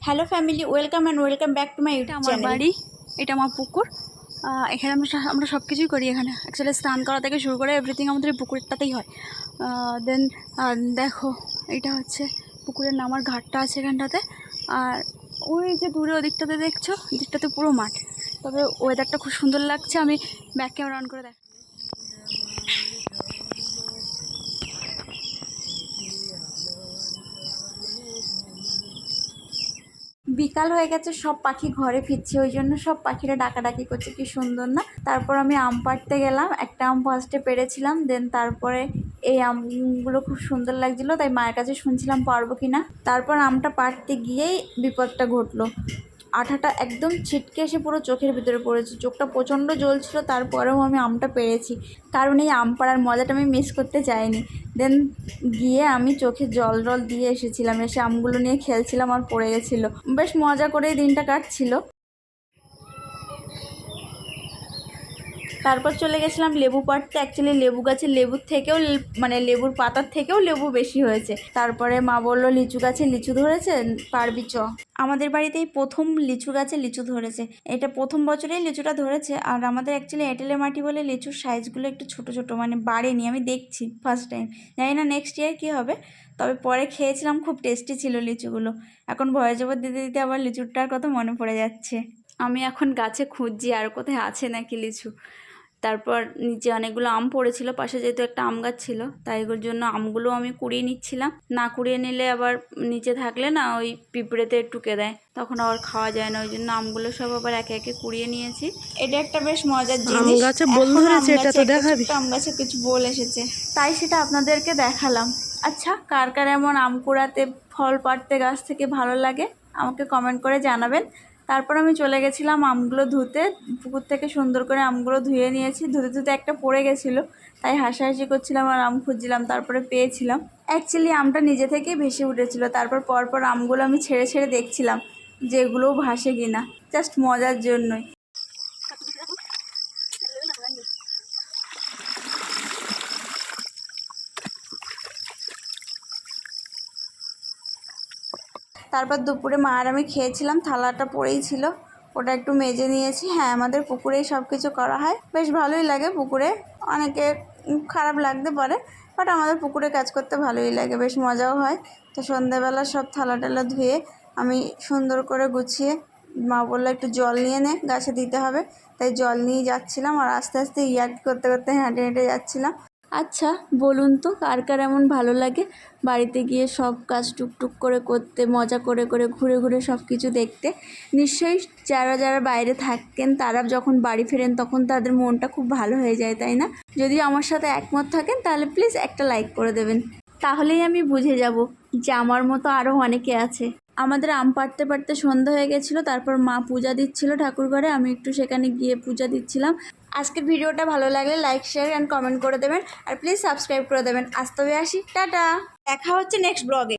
Hello family, welcome and welcome back to my এটা YouTube আমার channel. বাড়ি, এটা আমার পুকুর। এখানে আমরা সব কিছুই করি। এখানে অ্যাকচুয়ালি স্নান করা থেকে শুরু করে এভরিথিং আমাদের এই পুকুরটাতেই হয়। দেন দেখো, এটা হচ্ছে পুকুরের নামার ঘাটটা আছে এখানটাতে। আর ওই যে দূরে ওদিকটাতে দেখছো, দিকটাতে পুরো মাঠ। তবে ওয়েদারটা খুব সুন্দর লাগছে। আমি ব্যাক ক্যামেরা অন করে দেখ। বিকাল হয়ে গেছে, সব পাখি ঘরে ফিরছে, ওই জন্য সব পাখিরা ডাকাডাকি করছে, কি সুন্দর না। তারপর আমি আম পাড়তে গেলাম, একটা আম ফার্স্টে পেড়েছিলাম, দেন তারপরে এই আমগুলো খুব সুন্দর লাগছিলো, তাই মায়ের কাছে শুনছিলাম পারবো কিনা। তারপর আমটা পাড়তে গিয়েই বিপদটা ঘটলো। আঠাটা একদম ছিটকে এসে পুরো চোখের ভিতরে পড়েছে, চোখটা প্রচণ্ড জ্বলছিল। তারপরেও আমি আমটা পেরেছি, কারণ এই আম পাড়ার মজাটা আমি মিস করতে চাইনি। দেন গিয়ে আমি চোখে জল দিয়ে এসেছিলাম, এসে আমগুলো নিয়ে খেলছিলাম আর পড়ে গেছিলো। বেশ মজা করেই দিনটা কাটছিল। তারপর চলে গেছিলাম লেবু পাড়তে। অ্যাকচুয়ালি লেবু গাছের লেবুর থেকেও মানে লেবুর পাতার থেকেও লেবু বেশি হয়েছে। তারপরে মা বললো লিচু গাছে লিচু ধরেছে, পারবি চ। আমাদের বাড়িতেই প্রথম লিচু গাছে লিচু ধরেছে, এটা প্রথম বছরেই লিচুটা ধরেছে। আর আমাদের অ্যাকচুয়ালি এঁটেলে মাটি বলে লিচুর সাইজগুলো একটু ছোট ছোট, মানে বাড়েনি। আমি দেখছি ফার্স্ট টাইম, জানি না নেক্সট ইয়ার কী হবে। তবে পরে খেয়েছিলাম, খুব টেস্টি ছিল লিচুগুলো। এখন ভয়েস ওভার দিতে দিতে আবার লিচুরটার কথা মনে পড়ে যাচ্ছে। আমি এখন গাছে খুঁজছি আর কোথায় আছে নাকি লিচু। তারপর নিচে অনেকগুলো আম পড়েছিল, পাশে যেহেতু একটা আম গাছ ছিল, তাই ওর জন্য আমগুলো আমি কুড়িয়ে নিচ্ছিলাম। না কুড়িয়ে নিলে আবার নিচে থাকলে না ওই পিঁপড়েতে টুকে দেয়, তখন আবার খাওয়া যায় না। ওই জন্য আমগুলো সব আবার একে একে কুড়িয়ে নিয়েছি। এটা একটা বেশ মজার জিনিস। আম গাছে বোল ধরেছে, এটা তো দেখাবি। আম গাছে কিছু বোল এসেছে, তাই সেটা আপনাদেরকে দেখালাম। আচ্ছা, কার কার এমন আম কুড়াতে, ফল পাড়তে গাছ থেকে ভালো লাগে আমাকে কমেন্ট করে জানাবেন। তারপর আমি চলে গেছিলাম আমগুলো ধুতে। পুকুর থেকে সুন্দর করে আমগুলো ধুয়ে নিয়েছি। ধুতে ধুতে একটা পড়ে গেছিলো, তাই হাসাহাসি করছিলাম আর আম খুঁজছিলাম, তারপরে পেয়েছিলাম। অ্যাকচুয়ালি আমটা নিজে থেকেই ভেসে উঠেছিল। তারপর পরপর আমগুলো আমি ছেড়ে ছেড়ে দেখছিলাম যে এগুলোও ভাসে কিনা, জাস্ট মজার জন্যই। তারপর দুপুরে মা আর আমি খেয়েছিলাম, থালাটা পড়েই ছিল, ওটা একটু মেজে নিয়েছি। হ্যাঁ, আমাদের পুকুরেই সব কিছু করা হয়, বেশ ভালোই লাগে পুকুরে। অনেকে খারাপ লাগতে পারে, বাট আমাদের পুকুরে কাজ করতে ভালোই লাগে, বেশ মজাও হয়। তো সন্ধ্যাবেলা সব থালা টালা ধুয়ে আমি সুন্দর করে গুছিয়ে, মা বললো একটু জল নিয়ে নে, গাছে দিতে হবে, তাই জল নিয়ে যাচ্ছিলাম। আর আস্তে আস্তে ইয়ার্কি করতে করতে হেঁটে হেঁটে যাচ্ছিলাম। আচ্ছা বলুন তো, কার কার এমন ভালো লাগে বাড়িতে গিয়ে সব কাজ টুকটুক করে করতে, মজা করে করে ঘুরে ঘুরে সব কিছু দেখতে? নিশ্চয়ই যারা যারা বাইরে থাকেন তারা যখন বাড়ি ফেরেন তখন তাদের মনটা খুব ভালো হয়ে যায়, তাই না? যদি আমার সাথে একমত থাকেন তাহলে প্লিজ একটা লাইক করে দেবেন, তাহলেই আমি বুঝে যাব যে আমার মতো আরও অনেকে আছে। আমাদের আম পাড়তে পাড়তে সন্ধ্যা হয়ে গেছিলো। তারপর মা পূজা দিচ্ছিল ঠাকুর ঘরে, আমি একটু সেখানে গিয়ে পূজা দিচ্ছিলাম। আজকের ভিডিওটা ভালো লাগলে লাইক, শেয়ার অ্যান্ড কমেন্ট করে দেবেন, আর প্লিজ সাবস্ক্রাইব করে দেবেন। আজ তবে আসি, টাটা, দেখা হচ্ছে নেক্সট ব্লগে।